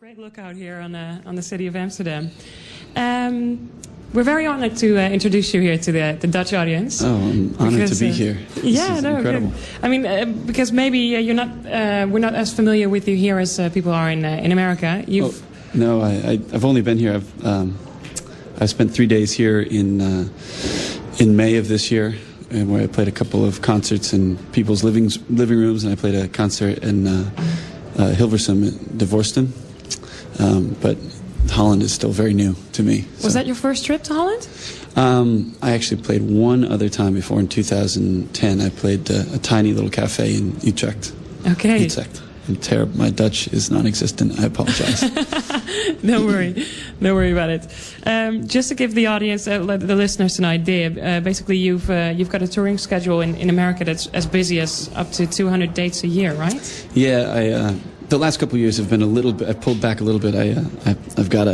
Great look out here on the city of Amsterdam. We're very honored to introduce you here to the Dutch audience. Oh, I'm honored to be here. This is incredible. Good. I mean, because maybe we're not as familiar with you here as people are in America. No, I've only been here. I've spent 3 days here in May of this year, and where I played a couple of concerts in people's living rooms, and I played a concert in Hilversum, Divorcen. But Holland is still very new to me. Was that your first trip to Holland? I actually played one other time before in 2010. I played a tiny little cafe in Utrecht. Okay. Utrecht. I'm terrible. My Dutch is non-existent. I apologize. Don't worry about it. Just to give the audience, the listeners, an idea. Basically, you've got a touring schedule in America that's as busy as up to 200 dates a year, right? Yeah, the last couple of years have been a little bit. I've pulled back a little bit. I've got a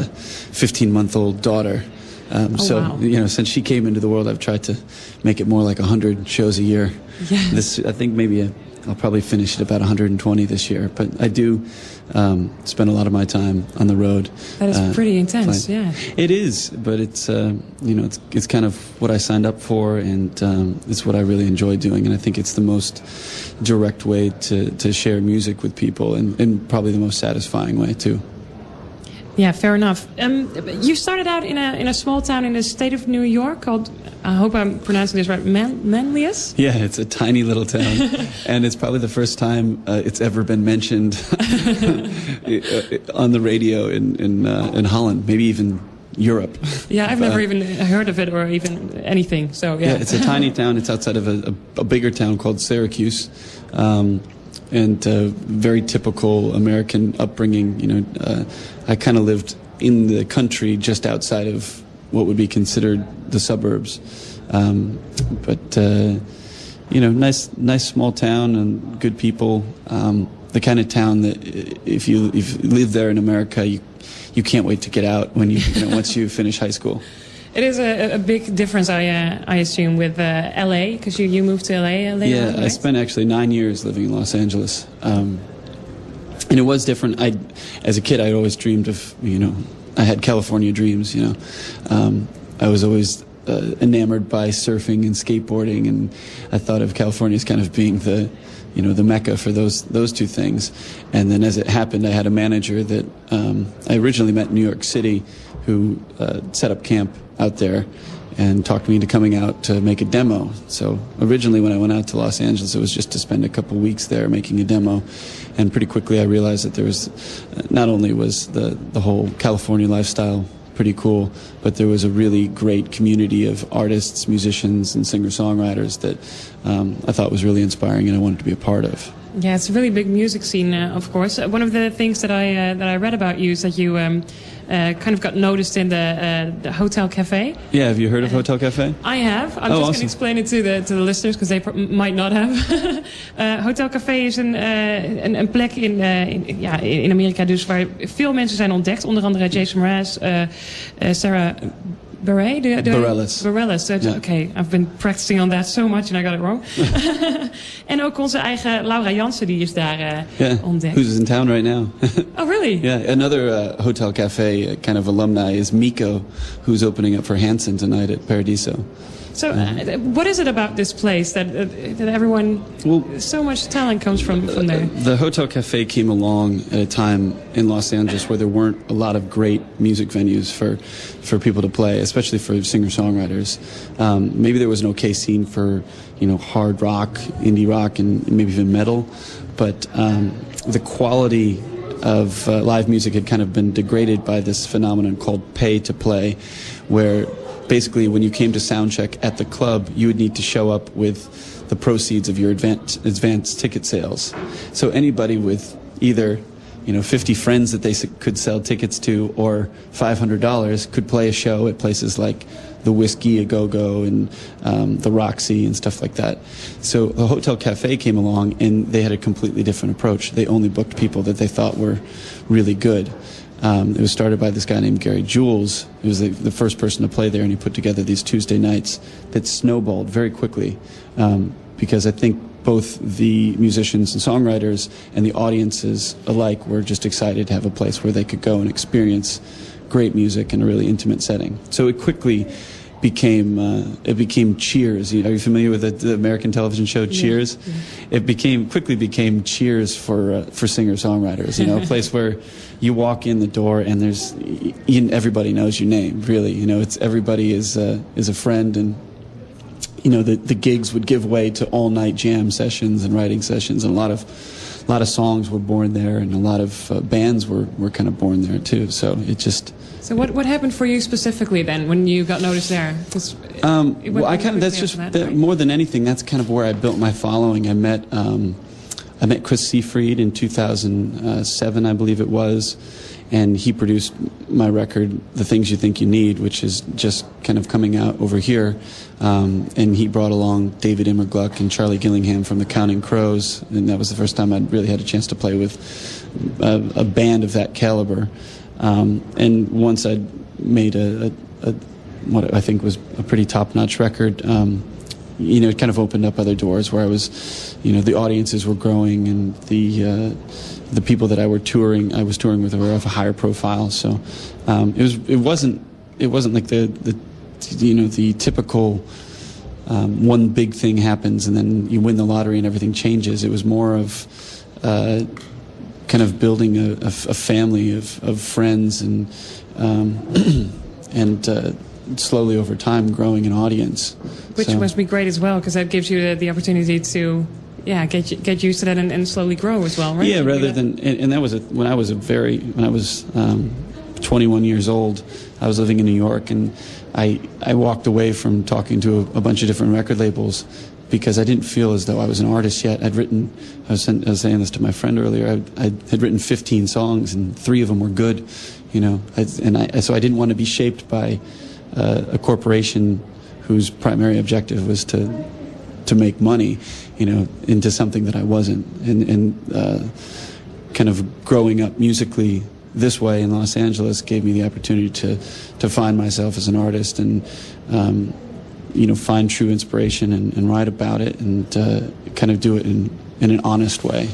15-month-old daughter. Wow. Since she came into the world, I've tried to make it more like 100 shows a year. Yeah. I think maybe I'll probably finish at about 120 this year. But I do spend a lot of my time on the road. That is pretty intense, playing. Yeah. It is, but it's it's kind of what I signed up for, and it's what I really enjoy doing. And I think it's the most direct way to share music with people, and probably the most satisfying way too. Yeah, fair enough. You started out in a small town in the state of New York called, I hope I'm pronouncing this right, Manlius? Yeah, it's a tiny little town, and it's probably the first time it's ever been mentioned on the radio in Holland, maybe even Europe. Yeah, I've never even heard of it or even anything. So yeah, it's a tiny town. It's outside of a bigger town called Syracuse. And very typical American upbringing. I kind of lived in the country just outside of what would be considered the suburbs. But nice small town and good people. The kind of town that if you live there in America, you can't wait to get out when once you finish high school. It is a big difference, I assume, with LA, because you moved to LA later on, right? I spent actually 9 years living in Los Angeles. And it was different. As a kid, I always dreamed of, I had California dreams, I was always enamored by surfing and skateboarding, and I thought of California as kind of being the mecca for those two things. And then as it happened, I had a manager that I originally met in New York City who set up camp out there and talked me into coming out to make a demo. So originally when I went out to Los Angeles, it was just to spend a couple weeks there making a demo. And pretty quickly I realized that there was, not only was the whole California lifestyle pretty cool, but there was a really great community of artists, musicians, and singer-songwriters that I thought was really inspiring and I wanted to be a part of. Yeah, it's a really big music scene, of course. One of the things that I read about you is that you kind of got noticed in the Hotel Cafe. Yeah, have you heard of Hotel Cafe? I have. I'm just going to explain it to the listeners because they might not have. Hotel Cafe is een plek in Amerika dus waar veel mensen zijn ontdekt. Onder andere Jason Mraz, Sarah Bareilles. Yeah. Okay, I've been practicing on that so much and I got it wrong. En ook onze eigen Laura Jansen, die is daar ontdekt. Who's in town right now. Oh, really? Yeah, another Hotel Cafe kind of alumni is Miko, who's opening up for Hanson tonight at Paradiso. So, what is it about this place that everyone, so much talent comes from there? The Hotel Cafe came along at a time in Los Angeles where there weren't a lot of great music venues for people to play, especially for singer-songwriters. Maybe there was an okay scene for, hard rock, indie rock, and maybe even metal, but the quality of live music had kind of been degraded by this phenomenon called pay to play, where basically, when you came to soundcheck at the club, you would need to show up with the proceeds of your advanced ticket sales. So anybody with either, 50 friends that they could sell tickets to or $500 could play a show at places like the Whiskey A Go-Go and the Roxy and stuff like that. So the Hotel Cafe came along and they had a completely different approach. They only booked people that they thought were really good. It was started by this guy named Gary Jules. He was the first person to play there, and he put together these Tuesday nights that snowballed very quickly because I think both the musicians and songwriters and the audiences alike were just excited to have a place where they could go and experience great music in a really intimate setting. So it quickly became Cheers. Are you familiar with the American television show Cheers? Yeah. It quickly became Cheers for singer-songwriters. You know, a place where you walk in the door and everybody knows your name. Really, you know, everybody is a friend, and you know the gigs would give way to all-night jam sessions and writing sessions, and a lot of songs were born there, and a lot of bands were kind of born there too. So it just. So what happened for you specifically then when you got noticed there? Well, more than anything, that's kind of where I built my following. I met Chris Seafried in 2007, I believe it was, and he produced my record, The Things You Think You Need, which is just kind of coming out over here. And he brought along David Immergluck and Charlie Gillingham from the Counting Crows, and that was the first time I'd really had a chance to play with a band of that caliber. And once I'd made what I think was a pretty top-notch record, you know, it kind of opened up other doors where I was, you know, the audiences were growing, and the people that I was touring with were of a higher profile. So it wasn't like the you know, the typical one big thing happens and then you win the lottery and everything changes. It was more of kind of building a family of friends, and slowly over time growing an audience. Which must be great as well, because that gives you the opportunity to get used to that and slowly grow as well, right? Yeah, rather than, and that was when I was 21 years old. I was living in New York, and I walked away from talking to a bunch of different record labels because I didn't feel as though I was an artist yet. I was saying this to my friend earlier, I had written 15 songs, and 3 of them were good, you know, so I didn't want to be shaped by a corporation whose primary objective was to make money, you know, into something that I wasn't. And kind of growing up musically this way in Los Angeles gave me the opportunity to find myself as an artist and you know, find true inspiration and write about it and kind of do it in an honest way.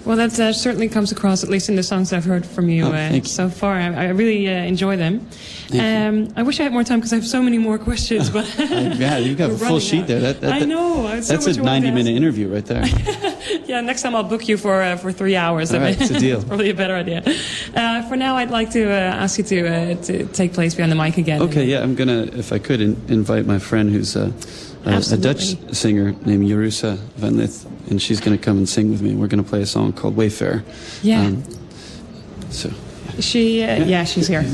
Well, that certainly comes across, at least in the songs I've heard from you, so far. I really enjoy them. I wish I had more time because I have so many more questions. But yeah, you've got a full sheet there. I know. That's a 90-minute interview right there. Yeah, next time I'll book you for 3 hours. All right, it's a deal. It's probably a better idea. For now, I'd like to ask you to take place behind the mic again. Okay, yeah, I'm going to, if I could, invite my friend who's a Dutch singer named Jerusa van Lith, and she's going to come and sing with me. We're going to play a song called Wayfarer. Yeah. So. She's here.